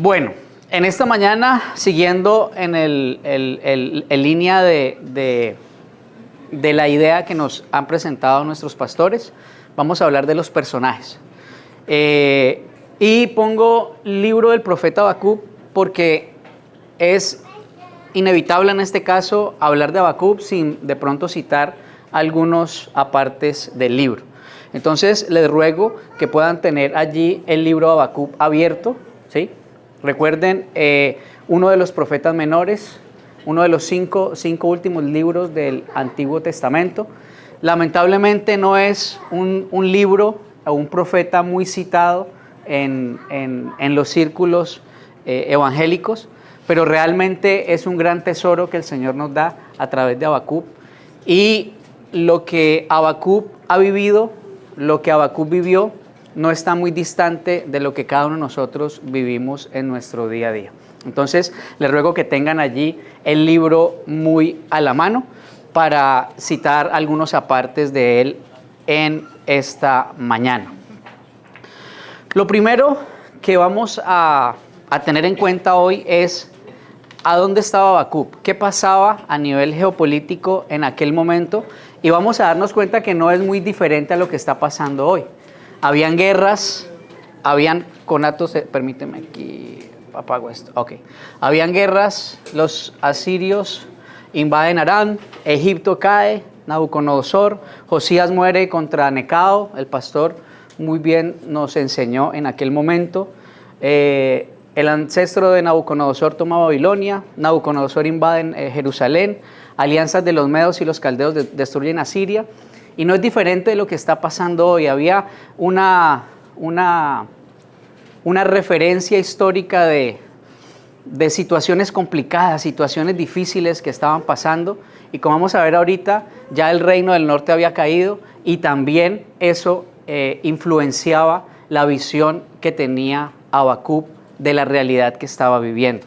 Bueno, en esta mañana, siguiendo en línea de la idea que nos han presentado nuestros pastores, vamos a hablar de los personajes. Y pongo libro del profeta Habacuc porque es inevitable en este caso hablar de Habacuc sin de pronto citar algunos apartes del libro. Entonces les ruego que puedan tener allí el libro de Habacuc abierto, ¿sí? Recuerden, uno de los profetas menores, uno de los cinco últimos libros del Antiguo Testamento. Lamentablemente no es un libro o un profeta muy citado en los círculos evangélicos, pero realmente es un gran tesoro que el Señor nos da a través de Habacuc. Y lo que Habacuc ha vivido, lo que Habacuc vivió, no está muy distante de lo que cada uno de nosotros vivimos en nuestro día a día. Entonces, les ruego que tengan allí el libro muy a la mano para citar algunos apartes de él en esta mañana. Lo primero que vamos a tener en cuenta hoy es ¿a dónde estaba Habacuc? ¿Qué pasaba a nivel geopolítico en aquel momento? Y vamos a darnos cuenta que no es muy diferente a lo que está pasando hoy. Habían guerras, habían conatos, permíteme aquí, apago esto, ok. Habían guerras, los asirios invaden Harán, Egipto cae, Nabucodonosor, Josías muere contra Necao, el pastor muy bien nos enseñó en aquel momento. El ancestro de Nabucodonosor toma Babilonia, Nabucodonosor invade Jerusalén, alianzas de los medos y los caldeos destruyen a Siria. Y no es diferente de lo que está pasando hoy. Había una referencia histórica de situaciones complicadas, situaciones difíciles que estaban pasando. Y como vamos a ver ahorita, ya el reino del norte había caído y también eso influenciaba la visión que tenía Habacuc de la realidad que estaba viviendo.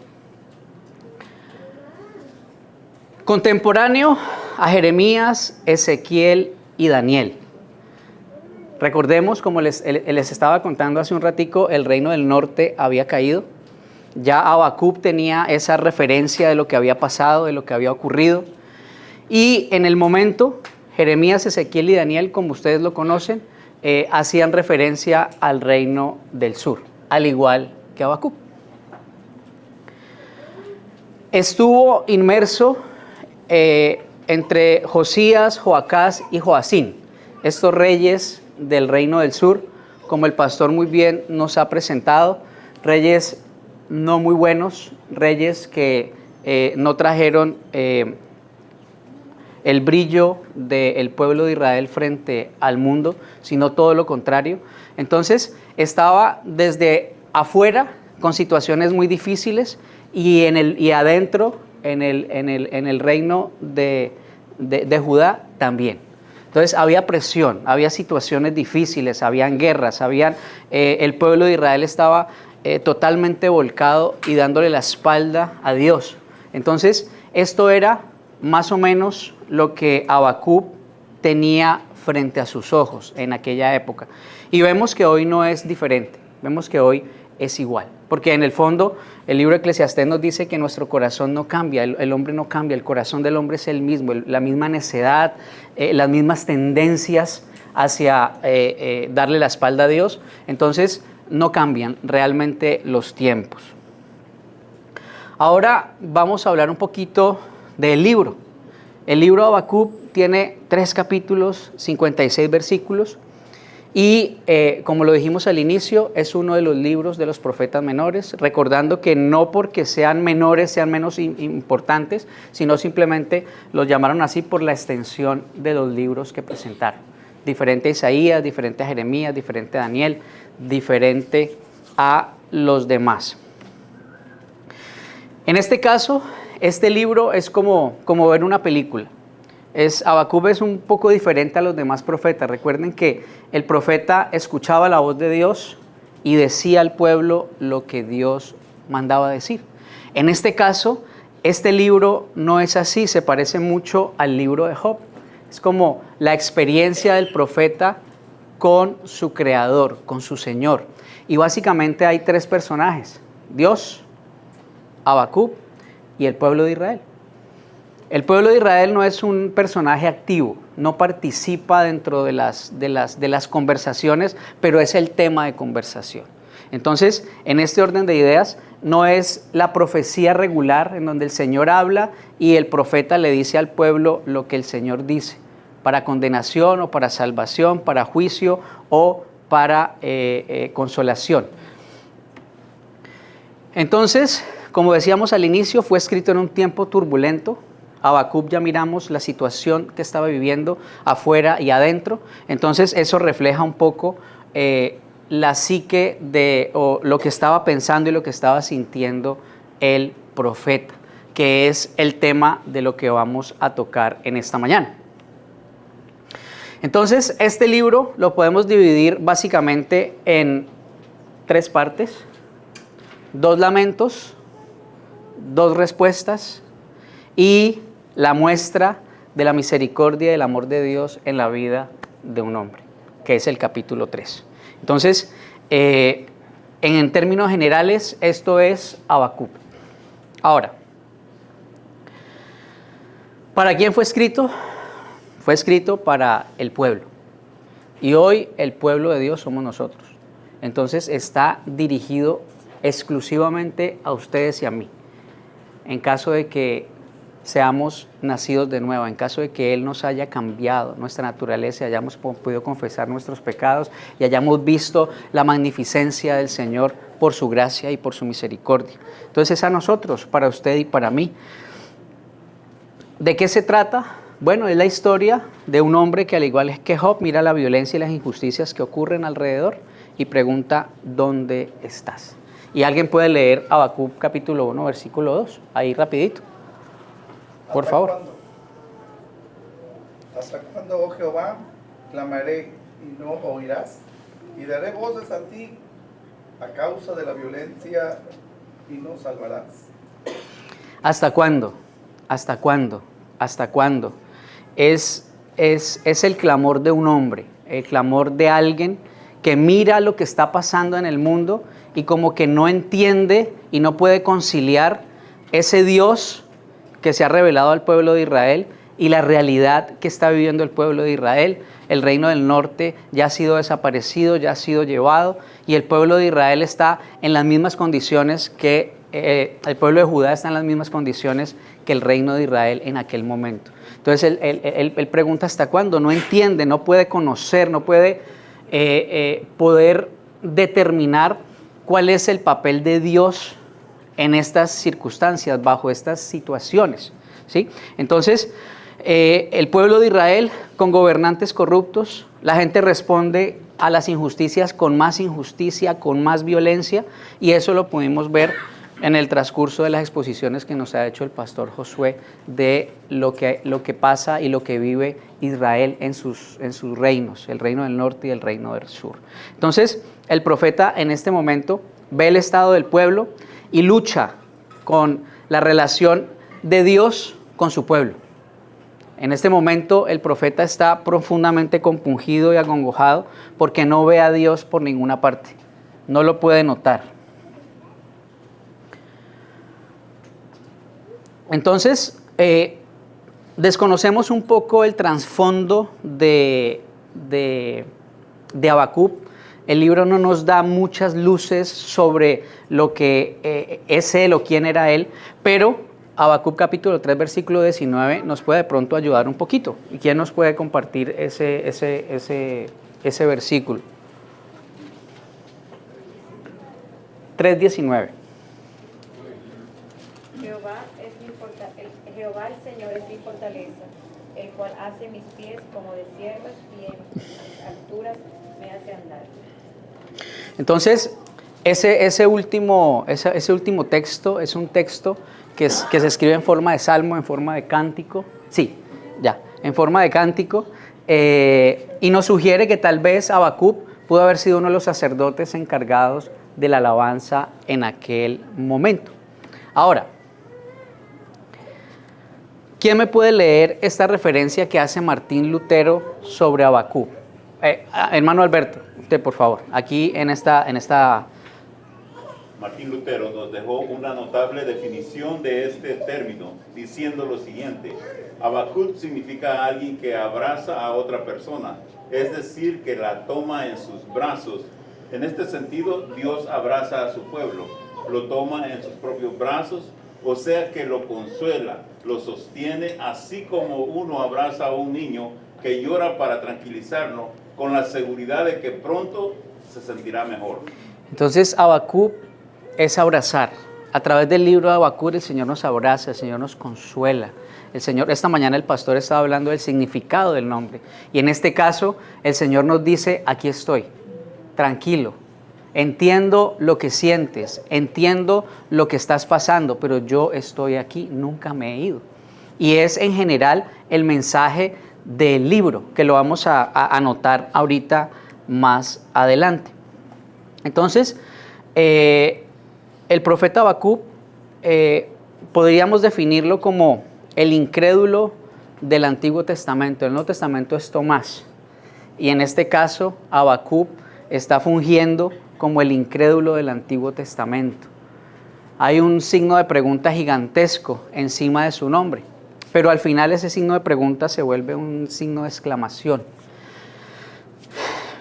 Contemporáneo a Jeremías, Ezequiel y Daniel. Recordemos, como les estaba contando hace un ratico, el reino del norte había caído. Ya Habacuc tenía esa referencia de lo que había pasado, de lo que había ocurrido. Y en el momento, Jeremías, Ezequiel y Daniel, como ustedes lo conocen, hacían referencia al reino del sur, al igual que Habacuc. Estuvo inmerso entre Josías, Joacás y Joacín, estos reyes del reino del sur, como el pastor muy bien nos ha presentado, reyes no muy buenos, reyes que no trajeron el brillo del pueblo de Israel frente al mundo, sino todo lo contrario. Entonces estaba desde afuera con situaciones muy difíciles y adentro en el reino de Judá también. Entonces había presión, había situaciones difíciles, habían guerras, el pueblo de Israel estaba totalmente volcado y dándole la espalda a Dios. Entonces esto era más o menos lo que Habacuc tenía frente a sus ojos en aquella época. Y vemos que hoy no es diferente, vemos que hoy es igual. Porque en el fondo el libro de Eclesiastés nos dice que nuestro corazón no cambia, el hombre no cambia, el corazón del hombre es el mismo, la misma necedad, las mismas tendencias hacia darle la espalda a Dios. Entonces no cambian realmente los tiempos. Ahora vamos a hablar un poquito del libro. El libro de Habacuc tiene 3 capítulos, 56 versículos. Y como lo dijimos al inicio, es uno de los libros de los profetas menores, recordando que no porque sean menores sean menos importantes, sino simplemente los llamaron así por la extensión de los libros que presentaron. Diferente a Isaías, diferente a Jeremías, diferente a Daniel, diferente a los demás. En este caso, este libro es como ver una película. Habacuc es un poco diferente a los demás profetas. Recuerden que el profeta escuchaba la voz de Dios y decía al pueblo lo que Dios mandaba decir. En este caso, este libro no es así, se parece mucho al libro de Job. Es como la experiencia del profeta con su creador, con su Señor. Y básicamente hay 3 personajes. Dios, Habacuc y el pueblo de Israel. El pueblo de Israel no es un personaje activo, no participa dentro de las conversaciones, pero es el tema de conversación. Entonces, en este orden de ideas, no es la profecía regular en donde el Señor habla y el profeta le dice al pueblo lo que el Señor dice, para condenación o para salvación, para juicio o para consolación. Entonces, como decíamos al inicio, fue escrito en un tiempo turbulento. Habacuc ya miramos la situación que estaba viviendo afuera y adentro. Entonces, eso refleja un poco la psique o lo que estaba pensando y lo que estaba sintiendo el profeta, que es el tema de lo que vamos a tocar en esta mañana. Entonces, este libro lo podemos dividir básicamente en 3 partes: 2 lamentos, 2 respuestas y la muestra de la misericordia y del amor de Dios en la vida de un hombre, que es el capítulo 3. Entonces, en términos generales, esto es Habacuc. Ahora, ¿para quién fue escrito? Fue escrito para el pueblo. Y hoy el pueblo de Dios somos nosotros. Entonces está dirigido exclusivamente a ustedes y a mí. En caso de que seamos nacidos de nuevo, en caso de que Él nos haya cambiado nuestra naturaleza, hayamos podido confesar nuestros pecados y hayamos visto la magnificencia del Señor por su gracia y por su misericordia. Entonces es a nosotros, para usted y para mí. ¿De qué se trata? Bueno, es la historia de un hombre que, al igual que Job, mira la violencia y las injusticias que ocurren alrededor y pregunta: ¿dónde estás? Y alguien puede leer Habacuc capítulo 1, versículo 2, ahí rapidito, por favor. ¿Hasta cuándo, oh Jehová, clamaré y no oirás? Y daré voces a ti a causa de la violencia y no salvarás. ¿Hasta cuándo? ¿Hasta cuándo? ¿Hasta cuándo? Es el clamor de un hombre, el clamor de alguien que mira lo que está pasando en el mundo y como que no entiende y no puede conciliar ese Dios que se ha revelado al pueblo de Israel y la realidad que está viviendo el pueblo de Israel. El reino del norte ya ha sido desaparecido, ya ha sido llevado, y el pueblo de Israel está en las mismas condiciones que el pueblo de Judá está en las mismas condiciones que el reino de Israel en aquel momento. Entonces él pregunta: ¿hasta cuándo? No entiende, no puede conocer, no puede poder determinar cuál es el papel de Dios en estas circunstancias, bajo estas situaciones, ¿sí? Entonces, el pueblo de Israel con gobernantes corruptos, la gente responde a las injusticias con más injusticia, con más violencia, y eso lo pudimos ver en el transcurso de las exposiciones que nos ha hecho el pastor Josué de lo que pasa y lo que vive Israel en sus reinos, el reino del norte y el reino del sur. Entonces, el profeta en este momento ve el estado del pueblo y lucha con la relación de Dios con su pueblo. En este momento el profeta está profundamente compungido y acongojado porque no ve a Dios por ninguna parte, no lo puede notar. Entonces, desconocemos un poco el trasfondo de Habacuc. El libro no nos da muchas luces sobre lo que es él o quién era él, pero Habacuc capítulo 3, versículo 19 nos puede de pronto ayudar un poquito. ¿Y quién nos puede compartir ese versículo? 3:19. Jehová el Señor es mi fortaleza, el cual hace mis pies como de ciervos y en mis alturas me hace andar. Entonces, ese último texto es un texto que se escribe en forma de salmo, en forma de cántico. Sí, ya, en forma de cántico. Y nos sugiere que tal vez Habacuc pudo haber sido uno de los sacerdotes encargados de la alabanza en aquel momento. Ahora, ¿quién me puede leer esta referencia que hace Martín Lutero sobre Habacuc? Hermano Alberto, usted por favor, aquí en esta Martín Lutero, nos dejó una notable definición de este término, diciendo lo siguiente: Habacuc significa alguien que abraza a otra persona, es decir, que la toma en sus brazos. En este sentido, Dios abraza a su pueblo, lo toma en sus propios brazos, o sea que lo consuela, lo sostiene, así como uno abraza a un niño que llora para tranquilizarlo, con la seguridad de que pronto se sentirá mejor. Entonces, Habacuc es abrazar. A través del libro de Habacuc el Señor nos abraza, el Señor nos consuela. El Señor, esta mañana el pastor estaba hablando del significado del nombre. Y en este caso, el Señor nos dice: aquí estoy, tranquilo. Entiendo lo que sientes, entiendo lo que estás pasando, pero yo estoy aquí, nunca me he ido. Y es en general el mensaje del libro, que lo vamos a anotar ahorita más adelante. Entonces, el profeta Habacuc podríamos definirlo como el incrédulo del Antiguo Testamento. El Nuevo Testamento es Tomás, y en este caso Habacuc está fungiendo como el incrédulo del Antiguo Testamento. Hay un signo de pregunta gigantesco encima de su nombre, pero al final ese signo de pregunta se vuelve un signo de exclamación.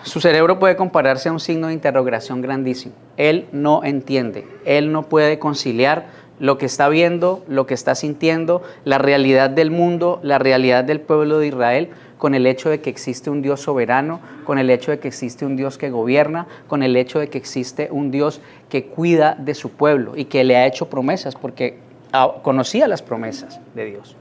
Su cerebro puede compararse a un signo de interrogación grandísimo. Él no entiende, él no puede conciliar lo que está viendo, lo que está sintiendo, la realidad del mundo, la realidad del pueblo de Israel, con el hecho de que existe un Dios soberano, con el hecho de que existe un Dios que gobierna, con el hecho de que existe un Dios que cuida de su pueblo y que le ha hecho promesas, porque conocía las promesas de Dios.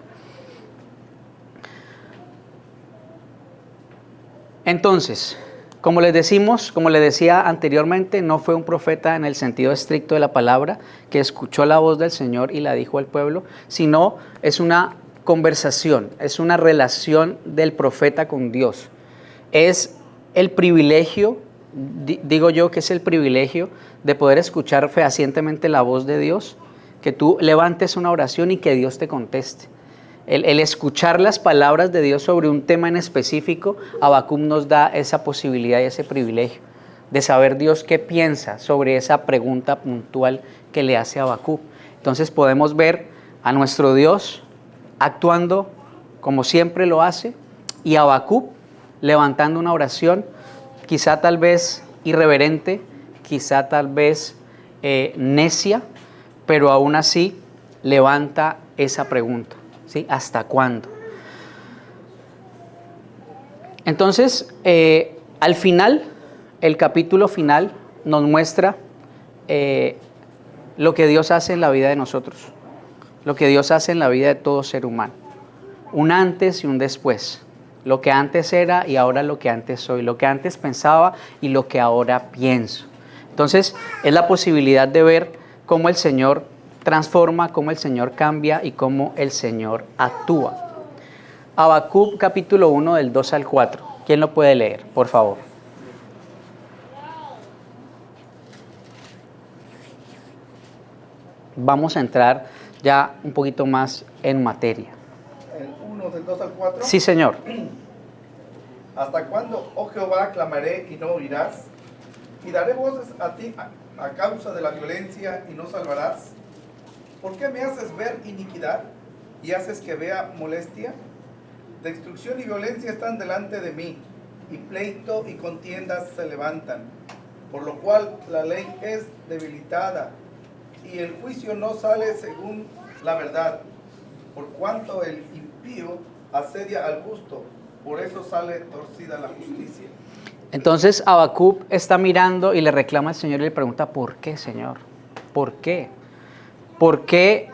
Entonces, como les decía anteriormente, no fue un profeta en el sentido estricto de la palabra, que escuchó la voz del Señor y la dijo al pueblo, sino es una conversación, es una relación del profeta con Dios. Es el privilegio, digo yo que es el privilegio de poder escuchar fehacientemente la voz de Dios, que tú levantes una oración y que Dios te conteste. El escuchar las palabras de Dios sobre un tema en específico, Habacuc nos da esa posibilidad y ese privilegio de saber Dios qué piensa sobre esa pregunta puntual que le hace a Habacuc. Entonces podemos ver a nuestro Dios actuando como siempre lo hace, y a Habacuc levantando una oración, quizá tal vez irreverente, quizá tal vez necia, pero aún así levanta esa pregunta, ¿sí? ¿Hasta cuándo? Entonces, al final, el capítulo final nos muestra lo que Dios hace en la vida de nosotros, lo que Dios hace en la vida de todo ser humano. Un antes y un después. Lo que antes era y ahora lo que antes soy. Lo que antes pensaba y lo que ahora pienso. Entonces, es la posibilidad de ver cómo el Señor transforma, cómo el Señor cambia y cómo el Señor actúa. Habacuc capítulo 1 del 2 al 4. ¿Quién lo puede leer, por favor? Vamos a entrar ya un poquito más en materia. El 1 del 2 al 4. Sí, Señor. ¿Hasta cuándo, oh Jehová, clamaré y no oirás? Y daré voces a ti a causa de la violencia y no salvarás. ¿Por qué me haces ver iniquidad y haces que vea molestia? Destrucción y violencia están delante de mí, y pleito y contiendas se levantan, por lo cual la ley es debilitada, y el juicio no sale según la verdad. Por cuanto el impío asedia al justo, por eso sale torcida la justicia. Entonces Habacuc está mirando y le reclama al Señor y le pregunta: ¿por qué, Señor? ¿Por qué? ¿Por qué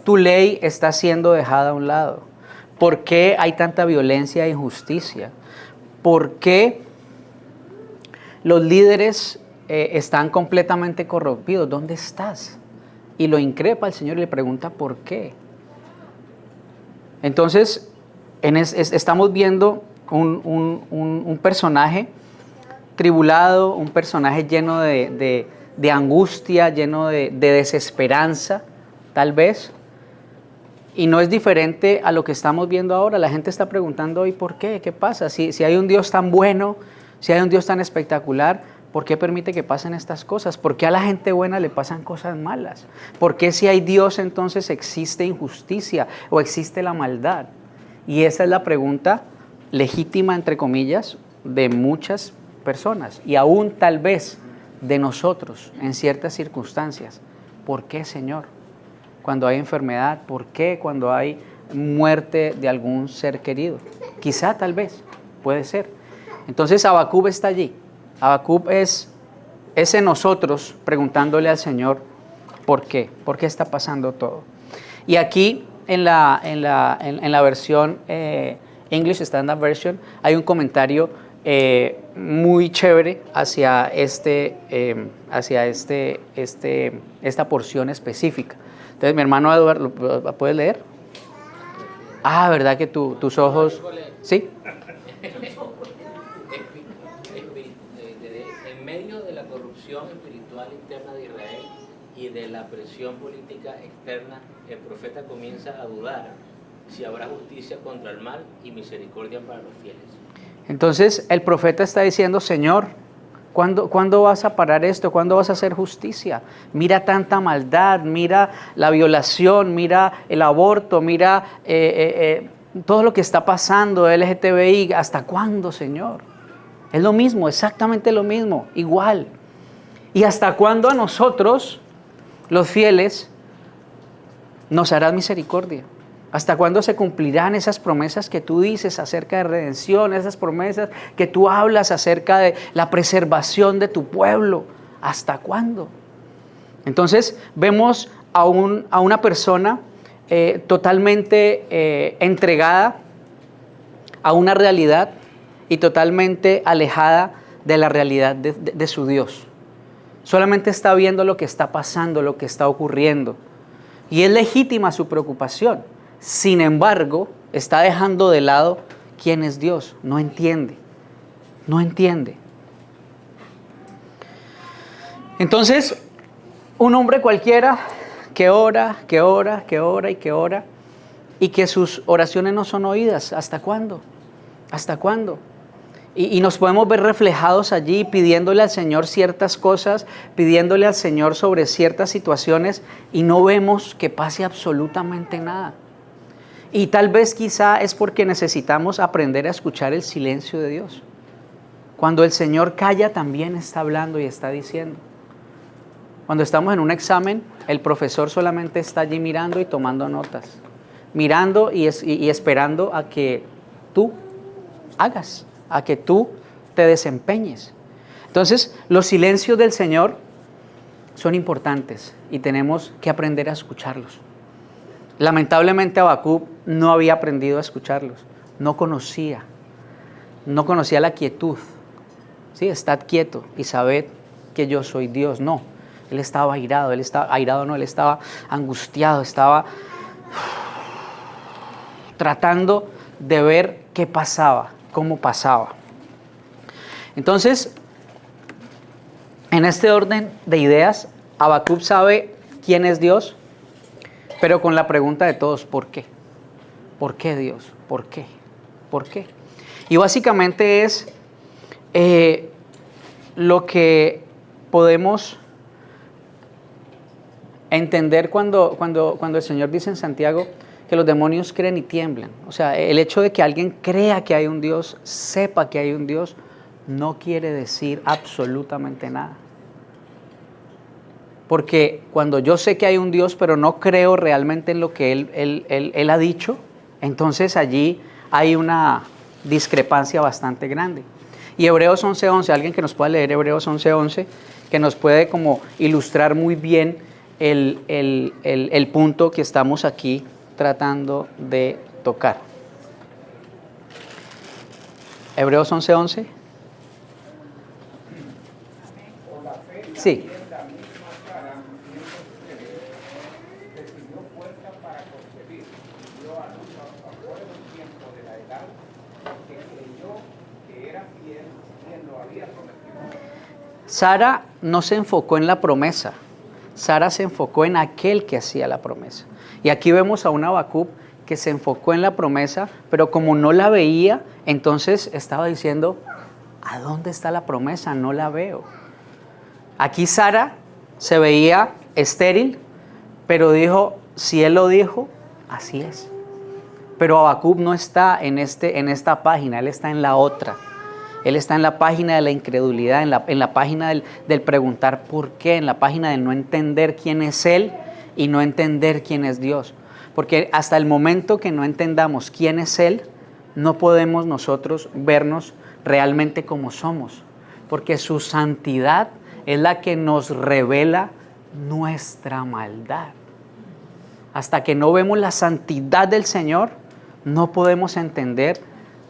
tu ley está siendo dejada a un lado? ¿Por qué hay tanta violencia e injusticia? ¿Por qué los líderes están completamente corrompidos? ¿Dónde estás? Y lo increpa al Señor y le pregunta: ¿por qué? Entonces, estamos viendo un personaje tribulado, un personaje lleno de angustia, lleno de desesperanza, tal vez. Y no es diferente a lo que estamos viendo ahora. La gente está preguntando hoy: ¿por qué? ¿Qué pasa? Si hay un Dios tan bueno, si hay un Dios tan espectacular, ¿Por qué permite que pasen estas cosas? ¿Por qué a la gente buena le pasan cosas malas? ¿Por qué si hay Dios entonces existe injusticia o existe la maldad? Y esa es la pregunta legítima, entre comillas, de muchas personas y aún tal vez de nosotros en ciertas circunstancias. ¿Por qué, Señor? Cuando hay enfermedad, ¿por qué cuando hay muerte de algún ser querido? Quizá, tal vez, puede ser. Entonces Habacuc está allí. Habacuc es en nosotros preguntándole al Señor ¿por qué? ¿Por qué está pasando todo? Y aquí en la versión English Standard Version hay un comentario muy chévere hacia esta porción específica. Entonces mi hermano Eduardo, ¿lo puedes leer? Ah, ¿verdad que tus ojos? ¿Sí? En medio de la corrupción espiritual interna de Israel y de la presión política externa, el profeta comienza a dudar si habrá justicia contra el mal y misericordia para los fieles. Entonces el profeta está diciendo, Señor, ¿cuándo vas a parar esto? ¿Cuándo vas a hacer justicia? Mira tanta maldad, mira la violación, mira el aborto, mira todo lo que está pasando, LGTBI. ¿Hasta cuándo, Señor? Es lo mismo, exactamente lo mismo, igual. ¿Y hasta cuándo a nosotros, los fieles, nos harás misericordia? ¿Hasta cuándo se cumplirán esas promesas que tú dices acerca de redención, esas promesas que tú hablas acerca de la preservación de tu pueblo? ¿Hasta cuándo? Entonces vemos a una persona totalmente entregada a una realidad y totalmente alejada de la realidad de su Dios. Solamente está viendo lo que está pasando, lo que está ocurriendo. Y es legítima su preocupación. Sin embargo, está dejando de lado quién es Dios. No entiende. No entiende. Entonces, un hombre cualquiera que ora y que sus oraciones no son oídas. ¿Hasta cuándo? ¿Hasta cuándo? Y nos podemos ver reflejados allí pidiéndole al Señor ciertas cosas, pidiéndole al Señor sobre ciertas situaciones y no vemos que pase absolutamente nada. Y tal vez quizá es porque necesitamos aprender a escuchar el silencio de Dios. Cuando el Señor calla también está hablando y está diciendo. Cuando estamos en un examen, el profesor solamente está allí mirando y tomando notas. Mirando y esperando a que tú hagas, a que tú te desempeñes. Entonces, los silencios del Señor son importantes y tenemos que aprender a escucharlos. Lamentablemente Habacuc no había aprendido a escucharlos, no conocía la quietud. Sí, estad quieto y sabed que yo soy Dios. No, él estaba airado, él estaba angustiado, estaba tratando de ver qué pasaba, cómo pasaba. Entonces, en este orden de ideas, Habacuc sabe quién es Dios, pero con la pregunta de todos, ¿por qué? ¿Por qué Dios? ¿Por qué? ¿Por qué? Y básicamente es lo que podemos entender cuando el Señor dice en Santiago que los demonios creen y tiemblan. O sea, el hecho de que alguien crea que hay un Dios, sepa que hay un Dios, no quiere decir absolutamente nada. Porque cuando yo sé que hay un Dios, pero no creo realmente en lo que Él ha dicho, entonces allí hay una discrepancia bastante grande. Y Hebreos 11:11, alguien que nos pueda leer Hebreos 11:11, que nos puede como ilustrar muy bien el punto que estamos aquí tratando de tocar. Hebreos 11:11. Sí. Sara no se enfocó en la promesa, Sara se enfocó en aquel que hacía la promesa. Y aquí vemos a un Habacuc que se enfocó en la promesa, pero como no la veía, entonces estaba diciendo, ¿a dónde está la promesa? No la veo. Aquí Sara se veía estéril, pero dijo, si él lo dijo, así es. Pero Habacuc no está en esta página, él está en la otra. Él está en la página de la incredulidad, en la página del preguntar por qué, en la página del no entender quién es Él y no entender quién es Dios. Porque hasta el momento que no entendamos quién es Él, no podemos nosotros vernos realmente como somos. Porque su santidad es la que nos revela nuestra maldad. Hasta que no vemos la santidad del Señor, no podemos entender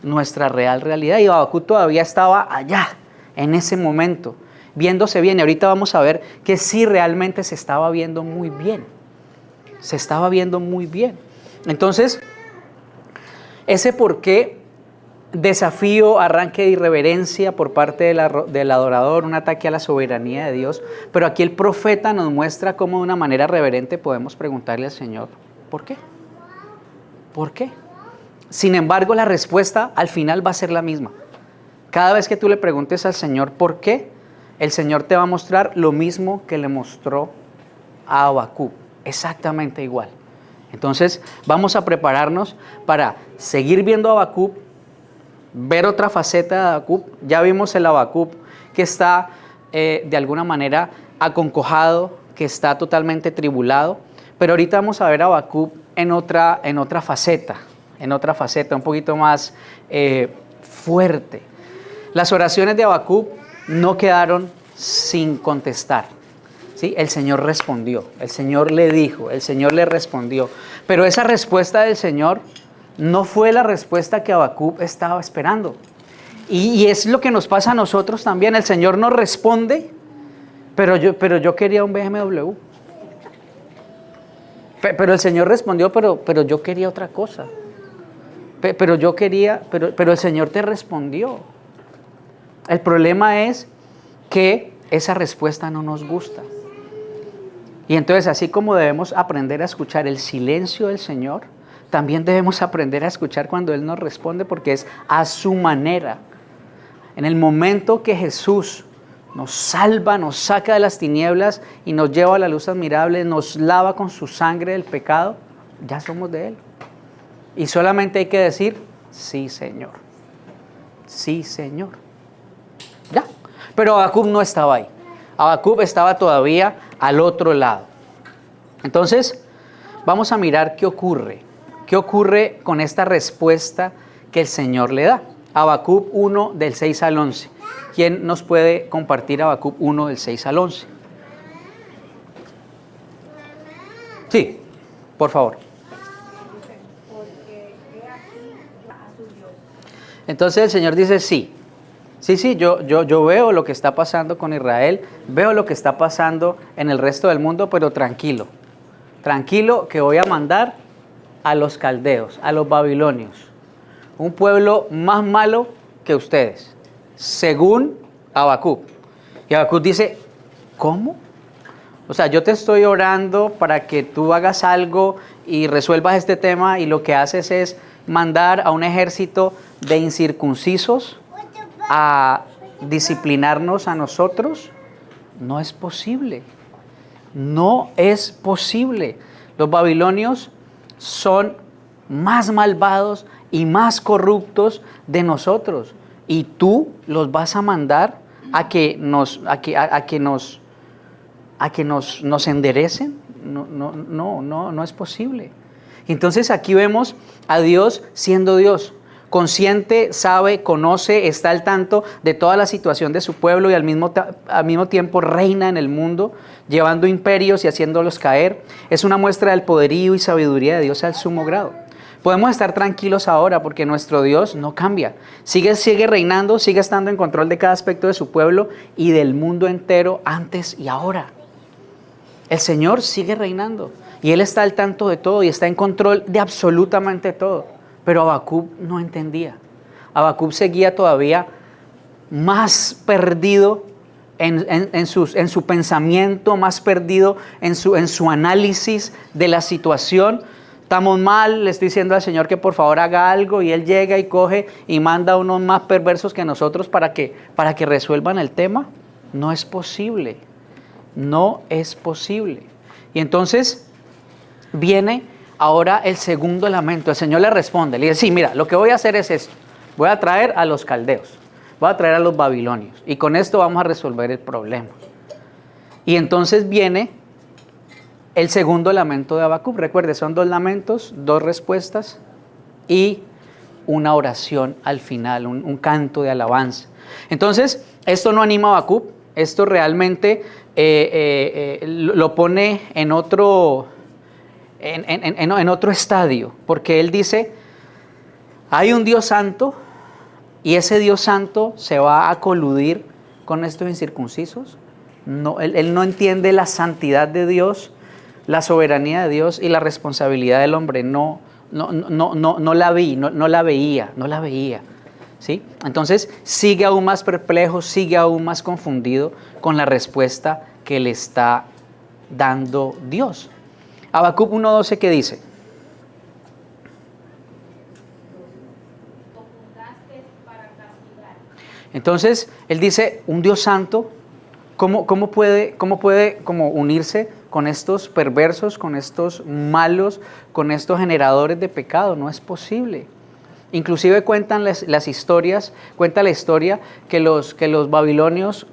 nuestra real realidad. Y Habacuc todavía estaba allá, en ese momento, viéndose bien. Y ahorita vamos a ver que sí realmente se estaba viendo muy bien. Se estaba viendo muy bien. Entonces, ese por qué desafío, arranque de irreverencia por parte del adorador, un ataque a la soberanía de Dios. Pero aquí el profeta nos muestra cómo de una manera reverente podemos preguntarle al Señor, ¿por qué? ¿Por qué? Sin embargo, la respuesta al final va a ser la misma. Cada vez que tú le preguntes al Señor ¿por qué?, el Señor te va a mostrar lo mismo que le mostró a Habacuc, exactamente igual. Entonces, vamos a prepararnos para seguir viendo a Habacuc, ver otra faceta de Habacuc. Ya vimos el Habacuc que está de alguna manera aconcojado, que está totalmente tribulado, pero ahorita vamos a ver a Habacuc en otra faceta, un poquito más fuerte. Las oraciones de Habacuc no quedaron sin contestar, ¿sí? El Señor respondió, el Señor le dijo, el Señor le respondió, pero esa respuesta del Señor no fue la respuesta que Habacuc estaba esperando. Y es lo que nos pasa a nosotros también. El Señor nos responde, pero yo quería un BMW. Pero el Señor respondió, pero yo quería otra cosa. Pero el Señor te respondió. El problema es que esa respuesta no nos gusta. Y entonces, así como debemos aprender a escuchar el silencio del Señor, también debemos aprender a escuchar cuando Él nos responde, porque es a su manera. En el momento que Jesús nos salva, nos saca de las tinieblas y nos lleva a la luz admirable, nos lava con su sangre del pecado, ya somos de Él. Y solamente hay que decir, sí, Señor. Sí, Señor. Ya. Pero Habacuc no estaba ahí. Habacuc estaba todavía al otro lado. Entonces, vamos a mirar qué ocurre. ¿Qué ocurre con esta respuesta que el Señor le da? Habacuc 1, del 6 al 11. ¿Quién nos puede compartir Habacuc 1, del 6 al 11? Sí, por favor. Entonces el Señor dice sí. Sí, yo veo lo que está pasando con Israel, veo lo que está pasando en el resto del mundo, pero tranquilo. Tranquilo que voy a mandar a los caldeos, a los babilonios, un pueblo más malo que ustedes, según Habacuc. Y Habacuc dice, ¿cómo? O sea, yo te estoy orando para que tú hagas algo y resuelvas este tema, y lo que haces es mandar a un ejército de incircuncisos a disciplinarnos a nosotros. No es posible. No es posible. Los babilonios son más malvados y más corruptos de nosotros, y tú los vas a mandar a que nos enderecen. No es posible. Entonces aquí vemos a Dios siendo Dios, consciente, sabe, conoce, está al tanto de toda la situación de su pueblo, y al mismo tiempo reina en el mundo, llevando imperios y haciéndolos caer. Es una muestra del poderío y sabiduría de Dios al sumo grado. Podemos estar tranquilos ahora porque nuestro Dios no cambia. Sigue reinando, sigue estando en control de cada aspecto de su pueblo y del mundo entero, antes y ahora. El Señor sigue reinando y Él está al tanto de todo y está en control de absolutamente todo. Pero Habacuc no entendía. Habacuc seguía todavía más perdido en su pensamiento, más perdido en su análisis de la situación. Estamos mal, le estoy diciendo al Señor que por favor haga algo, y Él llega y coge y manda a unos más perversos que nosotros para que resuelvan el tema. No es posible. No es posible. Y entonces viene ahora el segundo lamento. El Señor le responde, le dice, sí, mira, lo que voy a hacer es esto. Voy a traer a los caldeos, voy a traer a los babilonios, y con esto vamos a resolver el problema. Y entonces viene el segundo lamento de Habacuc. Recuerde, son 2 lamentos, 2 respuestas y una oración al final, un canto de alabanza. Entonces, esto no anima a Habacuc, esto realmente lo pone en otro estadio, porque él dice, hay un Dios santo y ese Dios santo se va a coludir con estos incircuncisos. No, él no entiende la santidad de Dios, la soberanía de Dios y la responsabilidad del hombre. No la veía. ¿Sí? Entonces sigue aún más perplejo, sigue aún más confundido con la respuesta que le está dando Dios. Habacuc 1:12, ¿qué dice? Entonces, él dice, un Dios santo, ¿cómo puede como unirse con estos perversos, con estos malos, con estos generadores de pecado? No es posible. Inclusive cuentan las historias, cuenta la historia que los babilonios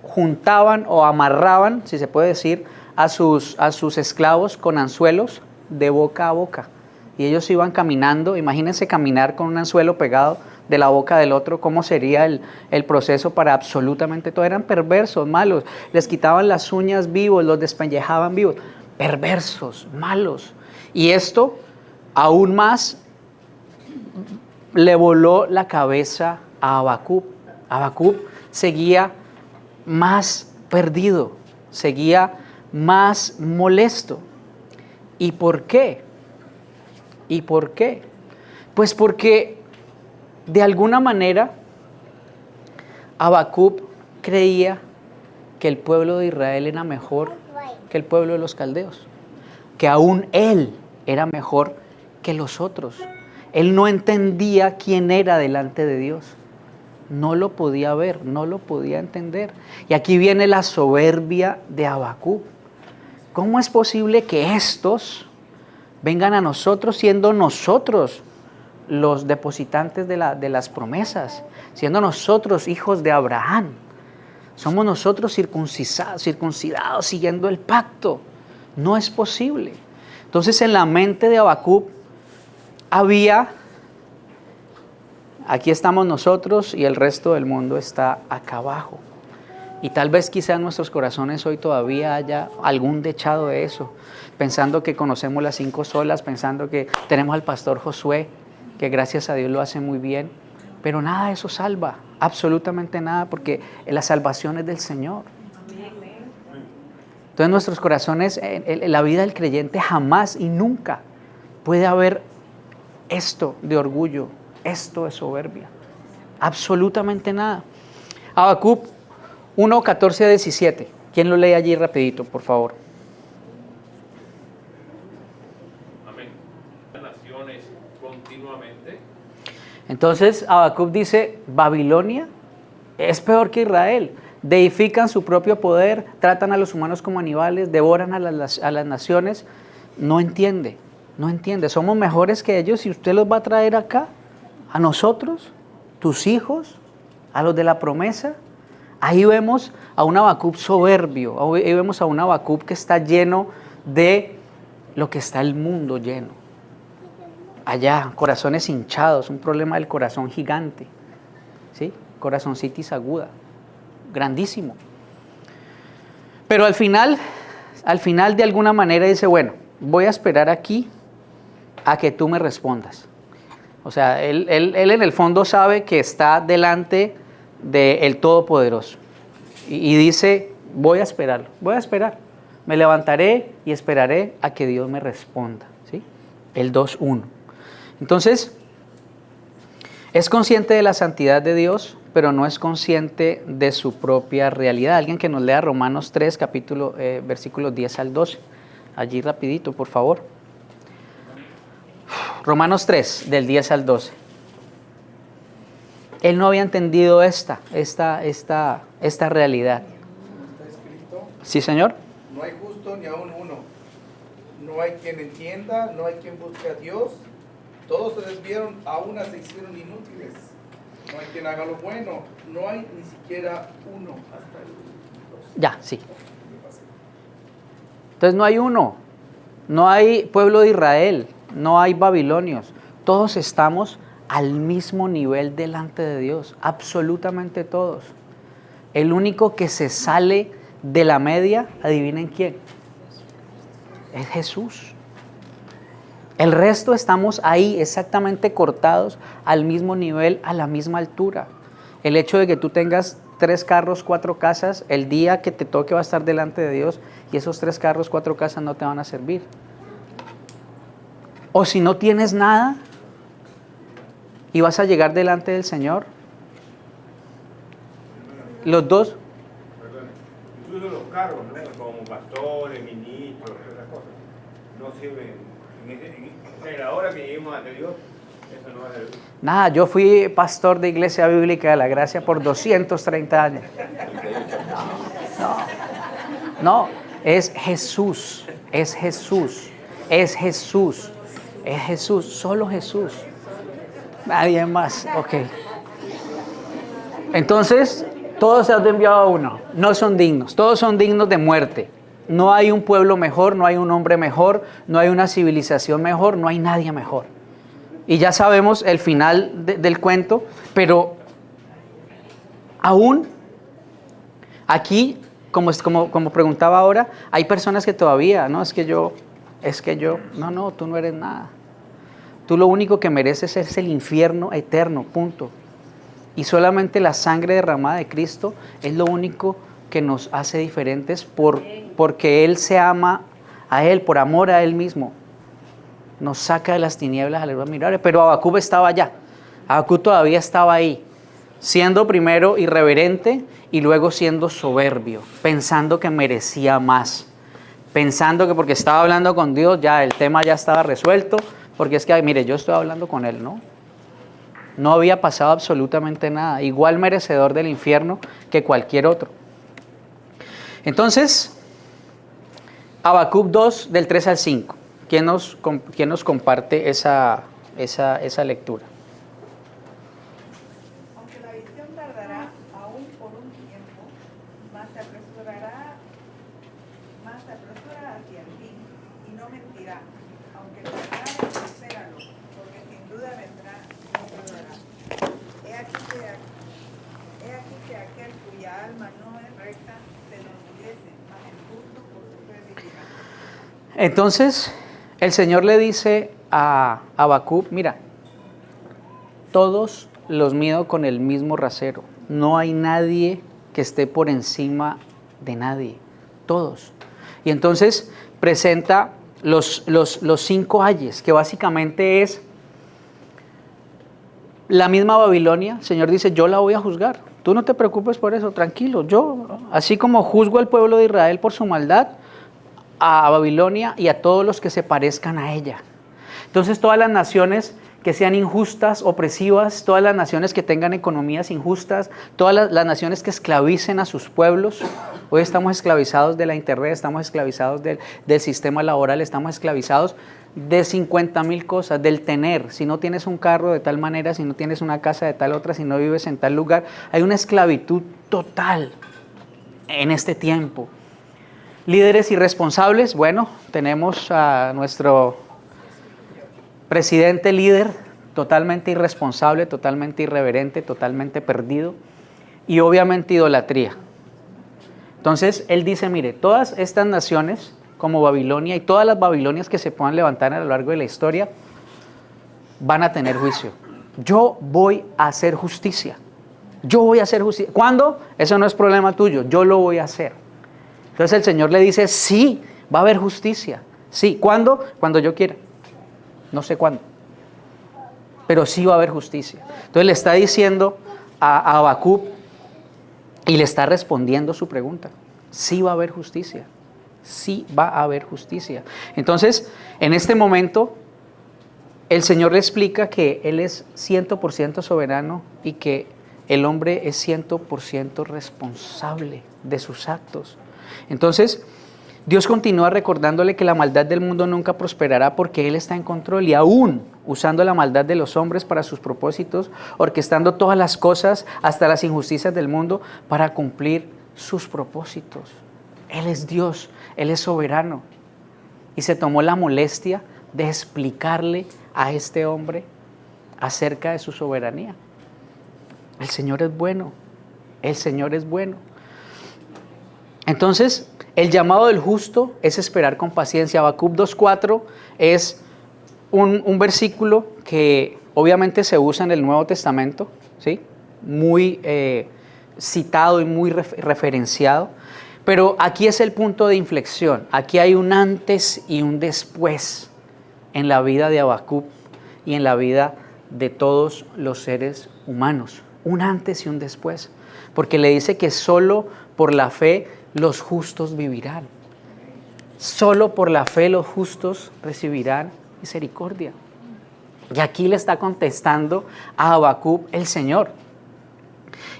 juntaban o amarraban, si se puede decir, a sus esclavos con anzuelos de boca a boca. Y ellos iban caminando, imagínense caminar con un anzuelo pegado de la boca del otro, ¿cómo sería el proceso para absolutamente todo? Eran perversos, malos, les quitaban las uñas vivos, los despellejaban vivos, perversos, malos. Y esto aún más le voló la cabeza a Habacuc. Habacuc seguía más perdido, seguía más molesto. ¿Y por qué? ¿Y por qué? Pues porque de alguna manera Habacuc creía que el pueblo de Israel era mejor que el pueblo de los caldeos, que aún él era mejor que los otros. Él no entendía quién era delante de Dios. No lo podía ver, no lo podía entender. Y aquí viene la soberbia de Habacuc. ¿Cómo es posible que estos vengan a nosotros siendo nosotros los depositantes de las promesas, siendo nosotros hijos de Abraham? Somos nosotros circuncidados, siguiendo el pacto. No es posible. Entonces en la mente de Habacuc había, aquí estamos nosotros y el resto del mundo está acá abajo. Y tal vez quizá en nuestros corazones hoy todavía haya algún dechado de eso, pensando que conocemos las 5 solas, pensando que tenemos al pastor Josué, que gracias a Dios lo hace muy bien, pero nada de eso salva, absolutamente nada, porque la salvación es del Señor. Entonces en nuestros corazones, en la vida del creyente jamás y nunca puede haber esto de orgullo, esto de soberbia, absolutamente nada. Habacuc 1:14-17, ¿quién lo lee allí rapidito, por favor? Amén. Naciones continuamente. Entonces Habacuc dice, Babilonia es peor que Israel. Deifican su propio poder, tratan a los humanos como animales, devoran a las naciones. No entiende. Somos mejores que ellos y usted los va a traer acá, a nosotros, tus hijos, a los de la promesa. Ahí vemos a un Habacuc soberbio, ahí vemos a un Habacuc que está lleno de lo que está el mundo lleno. Allá, corazones hinchados, un problema del corazón gigante, ¿sí? Corazoncitis aguda, grandísimo. Pero al final de alguna manera dice, bueno, voy a esperar aquí a que tú me respondas. O sea, él en el fondo sabe que está delante del Todopoderoso. Y dice, voy a esperar, me levantaré y esperaré a que Dios me responda, ¿sí? El 2:1. Entonces, es consciente de la santidad de Dios, pero no es consciente de su propia realidad. Alguien que nos lea Romanos 3, versículos 10-12. Allí rapidito, por favor. Romanos 3, del 10 al 12. Él no había entendido esta realidad. Está escrito, Sí, Señor. No hay justo ni aún uno. No hay quien entienda, no hay quien busque a Dios. Todos se desviaron, a una se hicieron inútiles. No hay quien haga lo bueno. No hay ni siquiera uno. Hasta el 2. Ya, sí. Entonces no hay uno. No hay pueblo de Israel. No hay babilonios. Todos estamos al mismo nivel delante de Dios. Absolutamente todos. El único que se sale de la media, adivinen quién. Es Jesús. El resto estamos ahí exactamente cortados al mismo nivel, a la misma altura. El hecho de que tú tengas 3 carros, 4 casas, el día que te toque va a estar delante de Dios y esos 3 carros, 4 casas no te van a servir. O si no tienes nada y vas a llegar delante del Señor, los dos. Incluso los cargos, ¿no? Como pastores, ministros, esas cosas, no sirven. En la hora que lleguemos ante Dios, eso no va a servir. Nada, yo fui pastor de Iglesia Bíblica de la Gracia por 230 años. No, es Jesús, es Jesús, es Jesús, es Jesús, solo Jesús. Nadie más, ok. Entonces, todos se han enviado a uno, no son dignos, todos son dignos de muerte. No hay un pueblo mejor, no hay un hombre mejor, no hay una civilización mejor, no hay nadie mejor. Y ya sabemos el final del cuento, pero aún aquí, como preguntaba ahora, hay personas que todavía, no, no, tú no eres nada. Tú lo único que mereces es el infierno eterno, punto. Y solamente la sangre derramada de Cristo es lo único que nos hace diferentes porque Él se ama a Él, por amor a Él mismo. Nos saca de las tinieblas a la luz admirable. Pero Habacuc estaba allá. Habacuc todavía estaba ahí, siendo primero irreverente y luego siendo soberbio, pensando que merecía más. Pensando que porque estaba hablando con Dios, ya el tema ya estaba resuelto. Porque es que, mire, yo estoy hablando con Él, ¿no? No había pasado absolutamente nada. Igual merecedor del infierno que cualquier otro. Entonces, Habacuc 2, del 3 al 5. ¿Quién nos comparte esa lectura? Aunque la visión tardará aún por un tiempo, más se apresura hacia el fin y no mentirá. Aunque tardare, espéralo, porque sin duda vendrá y no tardará. He aquí que aquel cuya alma no es recta se enorgullece, mas el justo por su fe vivirá. Entonces, el Señor le dice a Habacuc, mira, todos los mido con el mismo rasero. No hay nadie que esté por encima de nadie. Todos. Y entonces presenta los 5 ayes, que básicamente es la misma Babilonia. El Señor dice, yo la voy a juzgar. Tú no te preocupes por eso, tranquilo. Yo, así como juzgo al pueblo de Israel por su maldad, a Babilonia y a todos los que se parezcan a ella. Entonces todas las naciones que sean injustas, opresivas, todas las naciones que tengan economías injustas, todas las naciones que esclavicen a sus pueblos. Hoy estamos esclavizados de la internet, estamos esclavizados del sistema laboral, estamos esclavizados de 50,000 cosas, del tener. Si no tienes un carro de tal manera, si no tienes una casa de tal otra, si no vives en tal lugar, hay una esclavitud total en este tiempo. Líderes irresponsables, bueno, tenemos a nuestro presidente líder totalmente irresponsable, totalmente irreverente, totalmente perdido y obviamente idolatría. Entonces él dice, mire, todas estas naciones como Babilonia y todas las Babilonias que se puedan levantar a lo largo de la historia van a tener juicio. Yo voy a hacer justicia. Yo voy a hacer justicia. ¿Cuándo? Eso no es problema tuyo, yo lo voy a hacer. Entonces el Señor le dice, sí, va a haber justicia. Sí, ¿cuándo? Cuando yo quiera. No sé cuándo. Pero sí va a haber justicia. Entonces le está diciendo a Habacuc y le está respondiendo su pregunta. Sí va a haber justicia. Sí va a haber justicia. Entonces, en este momento, el Señor le explica que Él es 100% soberano y que el hombre es 100% responsable de sus actos. Entonces, Dios continúa recordándole que la maldad del mundo nunca prosperará porque Él está en control y aún usando la maldad de los hombres para sus propósitos, orquestando todas las cosas, hasta las injusticias del mundo, para cumplir sus propósitos. Él es Dios, Él es soberano. Y se tomó la molestia de explicarle a este hombre acerca de su soberanía. El Señor es bueno, el Señor es bueno. Entonces, el llamado del justo es esperar con paciencia. Habacuc 2:4 es un versículo que obviamente se usa en el Nuevo Testamento, ¿sí? Muy citado y muy referenciado. Pero aquí es el punto de inflexión. Aquí hay un antes y un después en la vida de Habacuc y en la vida de todos los seres humanos. Un antes y un después. Porque le dice que solo por la fe los justos vivirán. Solo por la fe los justos recibirán misericordia. Y aquí le está contestando a Habacuc el Señor.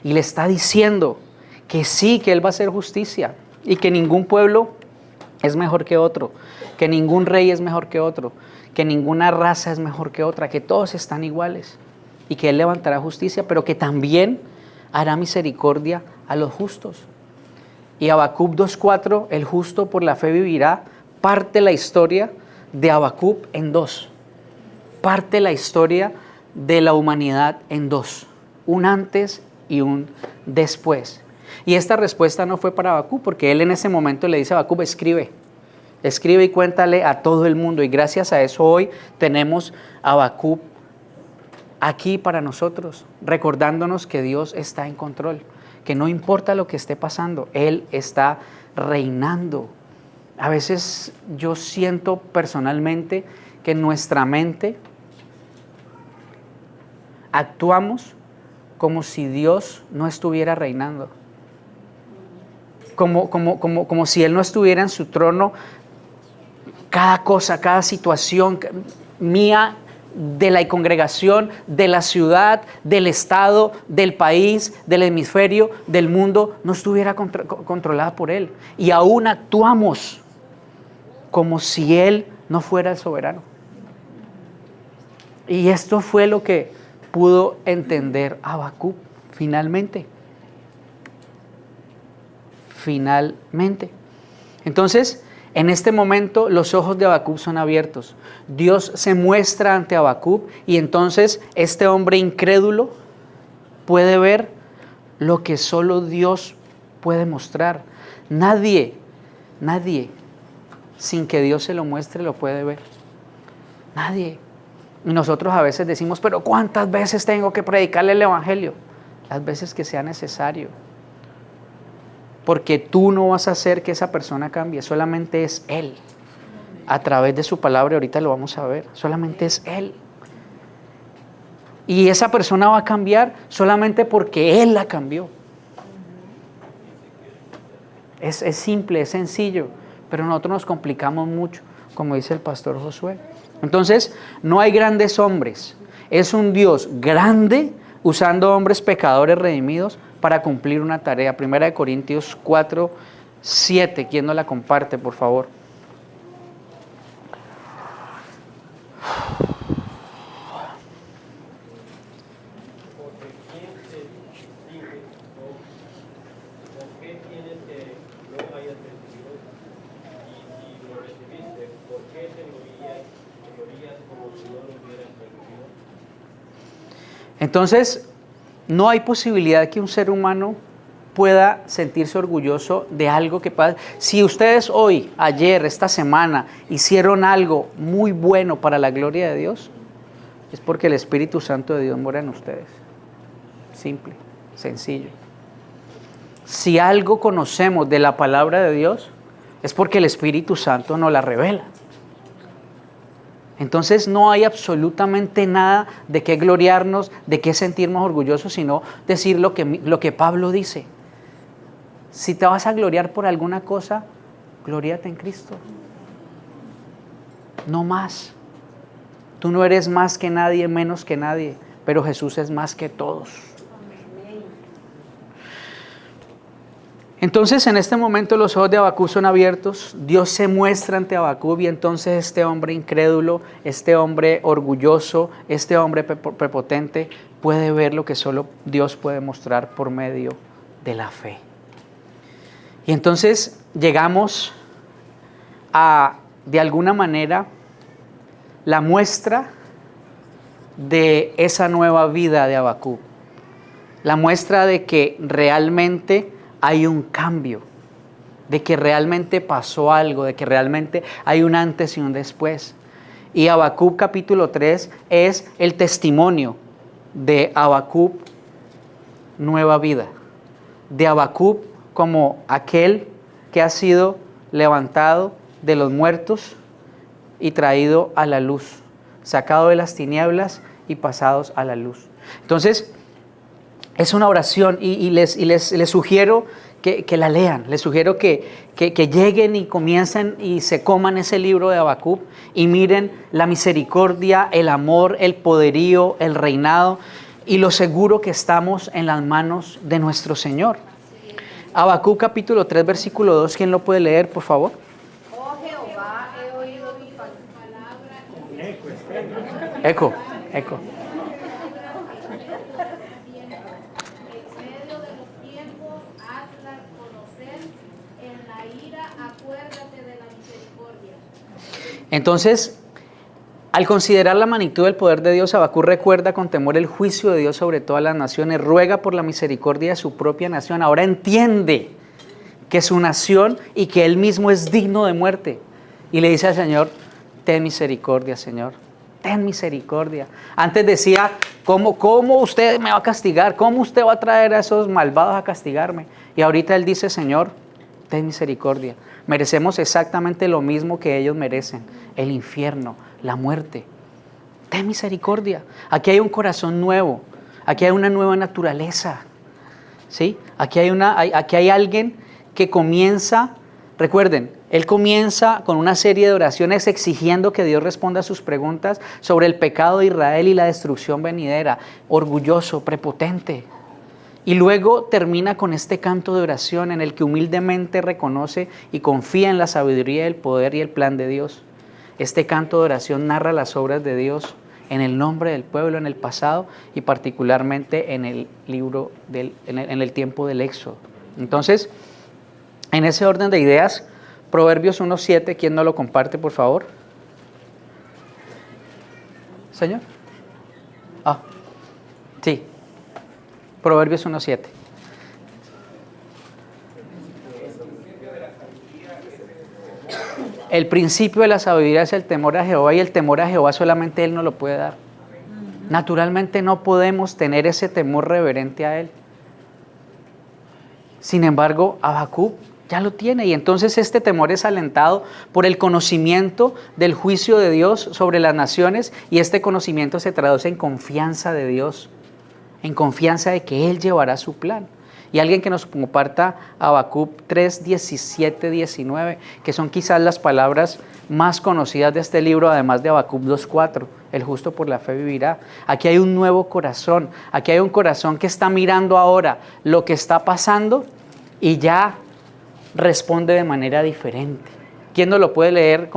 Y le está diciendo que sí, que Él va a hacer justicia y que ningún pueblo es mejor que otro, que ningún rey es mejor que otro, que ninguna raza es mejor que otra, que todos están iguales y que Él levantará justicia, pero que también hará misericordia a los justos. Y Habacuc 2:4, el justo por la fe vivirá, parte la historia de Habacuc en dos. Parte la historia de la humanidad en dos. Un antes y un después. Y esta respuesta no fue para Habacuc, porque él en ese momento le dice a Habacuc, escribe y cuéntale a todo el mundo. Y gracias a eso hoy tenemos a Habacuc aquí para nosotros, recordándonos que Dios está en control, que no importa lo que esté pasando, Él está reinando. A veces yo siento personalmente que en nuestra mente actuamos como si Dios no estuviera reinando. Como si Él no estuviera en su trono. Cada cosa, cada situación mía, de la congregación, de la ciudad, del estado, del país, del hemisferio, del mundo, no estuviera controlada por Él. Y aún actuamos como si Él no fuera el soberano. Y esto fue lo que pudo entender Habacuc finalmente. Entonces, en este momento los ojos de Habacuc son abiertos. Dios se muestra ante Habacuc y entonces este hombre incrédulo puede ver lo que solo Dios puede mostrar. Nadie, sin que Dios se lo muestre, lo puede ver. Nadie. Y nosotros a veces decimos, pero ¿cuántas veces tengo que predicarle el evangelio? Las veces que sea necesario. Porque tú no vas a hacer que esa persona cambie, solamente es Él. A través de su palabra, ahorita lo vamos a ver, solamente es Él. Y esa persona va a cambiar solamente porque Él la cambió. Es simple, es sencillo, pero nosotros nos complicamos mucho, como dice el pastor Josué. Entonces, no hay grandes hombres, es un Dios grande usando hombres pecadores redimidos para cumplir una tarea. 1 Corintios 4:7. ¿Quién nos la comparte, por favor? Porque ¿quién te dice o qué tienes que no hayas recibido? Y si lo recibiste, ¿por qué te morías como si no lo hubieras recibido? Entonces, no hay posibilidad que un ser humano pueda sentirse orgulloso de algo que pasa. Si ustedes hoy, ayer, esta semana, hicieron algo muy bueno para la gloria de Dios, es porque el Espíritu Santo de Dios mora en ustedes. Simple, sencillo. Si algo conocemos de la palabra de Dios, es porque el Espíritu Santo nos la revela. Entonces no hay absolutamente nada de qué gloriarnos, de qué sentirnos orgullosos, sino decir lo que Pablo dice. Si te vas a gloriar por alguna cosa, glóriate en Cristo. No más. Tú no eres más que nadie, menos que nadie, pero Jesús es más que todos. Entonces en este momento los ojos de Habacuc son abiertos, Dios se muestra ante Habacuc y entonces este hombre incrédulo, este hombre orgulloso, este hombre prepotente puede ver lo que solo Dios puede mostrar por medio de la fe. Y entonces llegamos a, de alguna manera, la muestra de esa nueva vida de Habacuc, la muestra de que realmente hay un cambio, de que realmente pasó algo, de que realmente hay un antes y un después. Y Habacuc capítulo 3 es el testimonio de Habacuc nueva vida, de Habacuc como aquel que ha sido levantado de los muertos y traído a la luz, sacado de las tinieblas y pasados a la luz. Entonces, es una oración y les sugiero que la lean, les sugiero que lleguen y comiencen y se coman ese libro de Habacuc y miren la misericordia, el amor, el poderío, el reinado y lo seguro que estamos en las manos de nuestro Señor. Habacuc capítulo 3 versículo 2, ¿quién lo puede leer, por favor? Oh Jehová, he oído tu palabra. Eco. Entonces, al considerar la magnitud del poder de Dios, Habacuc recuerda con temor el juicio de Dios sobre todas las naciones, ruega por la misericordia de su propia nación. Ahora entiende que su nación y que él mismo es digno de muerte. Y le dice al Señor, ten misericordia, Señor, ten misericordia. Antes decía, ¿cómo usted me va a castigar? ¿Cómo usted va a traer a esos malvados a castigarme? Y ahorita él dice, Señor, ten misericordia. Merecemos exactamente lo mismo que ellos merecen, el infierno, la muerte. Ten misericordia. Aquí hay un corazón nuevo, aquí hay una nueva naturaleza, ¿sí? Aquí hay alguien que comienza, recuerden, él comienza con una serie de oraciones exigiendo que Dios responda a sus preguntas sobre el pecado de Israel y la destrucción venidera, orgulloso, prepotente. Y luego termina con este canto de oración en el que humildemente reconoce y confía en la sabiduría, el poder y el plan de Dios. Este canto de oración narra las obras de Dios en el nombre del pueblo, en el pasado y particularmente en el libro, en el tiempo del Éxodo. Entonces, en ese orden de ideas, Proverbios 1:7, ¿quién no lo comparte, por favor? ¿Señor? Sí. Proverbios 1:7. El principio de la sabiduría es el temor a Jehová y el temor a Jehová solamente Él nos lo puede dar. Naturalmente no podemos tener ese temor reverente a Él. Sin embargo, Habacuc ya lo tiene y entonces este temor es alentado por el conocimiento del juicio de Dios sobre las naciones y este conocimiento se traduce en confianza de Dios, en confianza de que Él llevará su plan. Y alguien que nos comparta Habacuc 3, 17, 19, que son quizás las palabras más conocidas de este libro, además de Habacuc 2:4, el justo por la fe vivirá. Aquí hay un nuevo corazón, aquí hay un corazón que está mirando ahora lo que está pasando y ya responde de manera diferente. ¿Quién nos lo puede leer?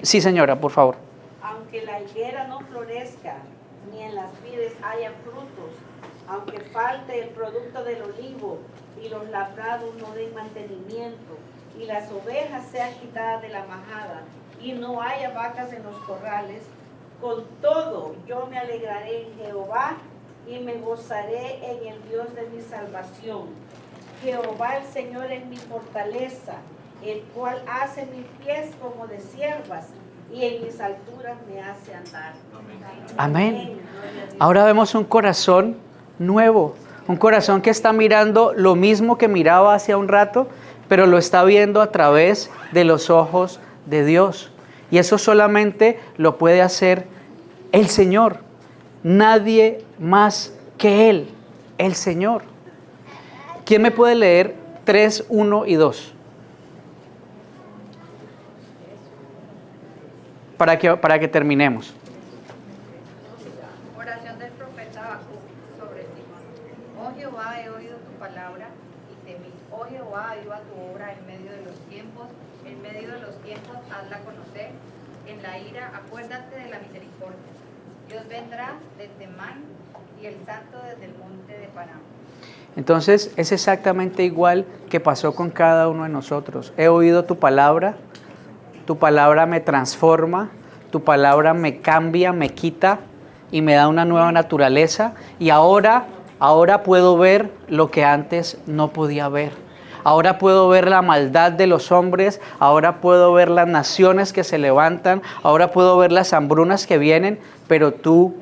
Sí, señora, por favor. Aunque la higuera no florezca, ni en las vides haya frutos, aunque falte el producto del olivo y los labrados no den mantenimiento, y las ovejas sean quitadas de la majada, y no haya vacas en los corrales, con todo yo me alegraré en Jehová y me gozaré en el Dios de mi salvación. Jehová el Señor es mi fortaleza, el cual hace mis pies como de ciervas, y en mis alturas me hace andar. Amén. Ahora vemos un corazón nuevo, un corazón que está mirando lo mismo que miraba hace un rato, pero lo está viendo a través de los ojos de Dios. Y eso solamente lo puede hacer el Señor, nadie más que Él, el Señor. ¿Quién me puede leer 3, 1 y 2? Para que terminemos. Oración del profeta Habacuc sobre Simón. Oh Jehová, he oído tu palabra y temí. Oh Jehová, Jehová, aviva tu obra en medio de los tiempos hazla conocer. En la ira, acuérdate de la misericordia. Dios vendrá desde Temán y el santo desde el monte de Parán. Entonces es exactamente igual que pasó con cada uno de nosotros. He oído tu palabra me transforma, tu palabra me cambia, me quita y me da una nueva naturaleza. Y ahora puedo ver lo que antes no podía ver. Ahora puedo ver la maldad de los hombres, ahora puedo ver las naciones que se levantan, ahora puedo ver las hambrunas que vienen, pero tú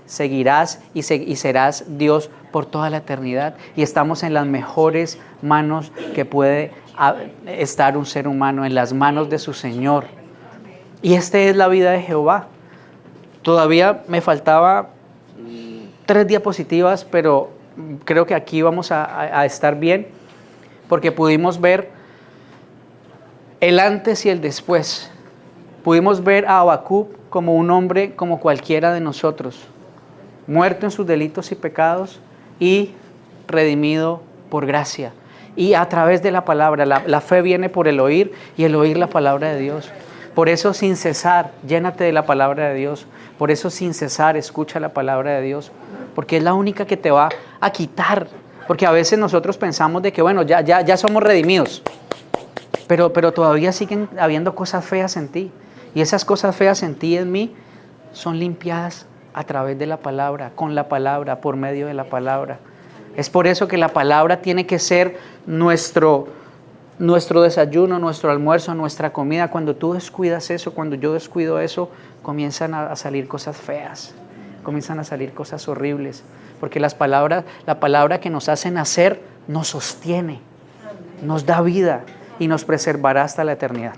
seguirás y serás Dios por toda la eternidad. Y estamos en las mejores manos que puede estar un ser humano, en las manos de su Señor. Y esta es la vida de Jehová. Todavía me faltaba 3 diapositivas, pero creo que aquí vamos a estar bien, porque pudimos ver el antes y el después. Pudimos ver a Habacuc como un hombre como cualquiera de nosotros, muerto en sus delitos y pecados y redimido por gracia. Y a través de la palabra, la fe viene por el oír y el oír la palabra de Dios. Por eso sin cesar, llénate de la palabra de Dios. Por eso sin cesar, escucha la palabra de Dios. Porque es la única que te va a quitar. Porque a veces nosotros pensamos de que bueno, ya somos redimidos. Pero todavía siguen habiendo cosas feas en ti. Y esas cosas feas en ti y en mí son limpiadas a través de la palabra, con la palabra, por medio de la palabra. Es por eso que la palabra tiene que ser nuestro desayuno, nuestro almuerzo, nuestra comida. Cuando tú descuidas eso, cuando yo descuido eso, comienzan a salir cosas feas, comienzan a salir cosas horribles. Porque la palabra que nos hace nacer nos sostiene, nos da vida y nos preservará hasta la eternidad.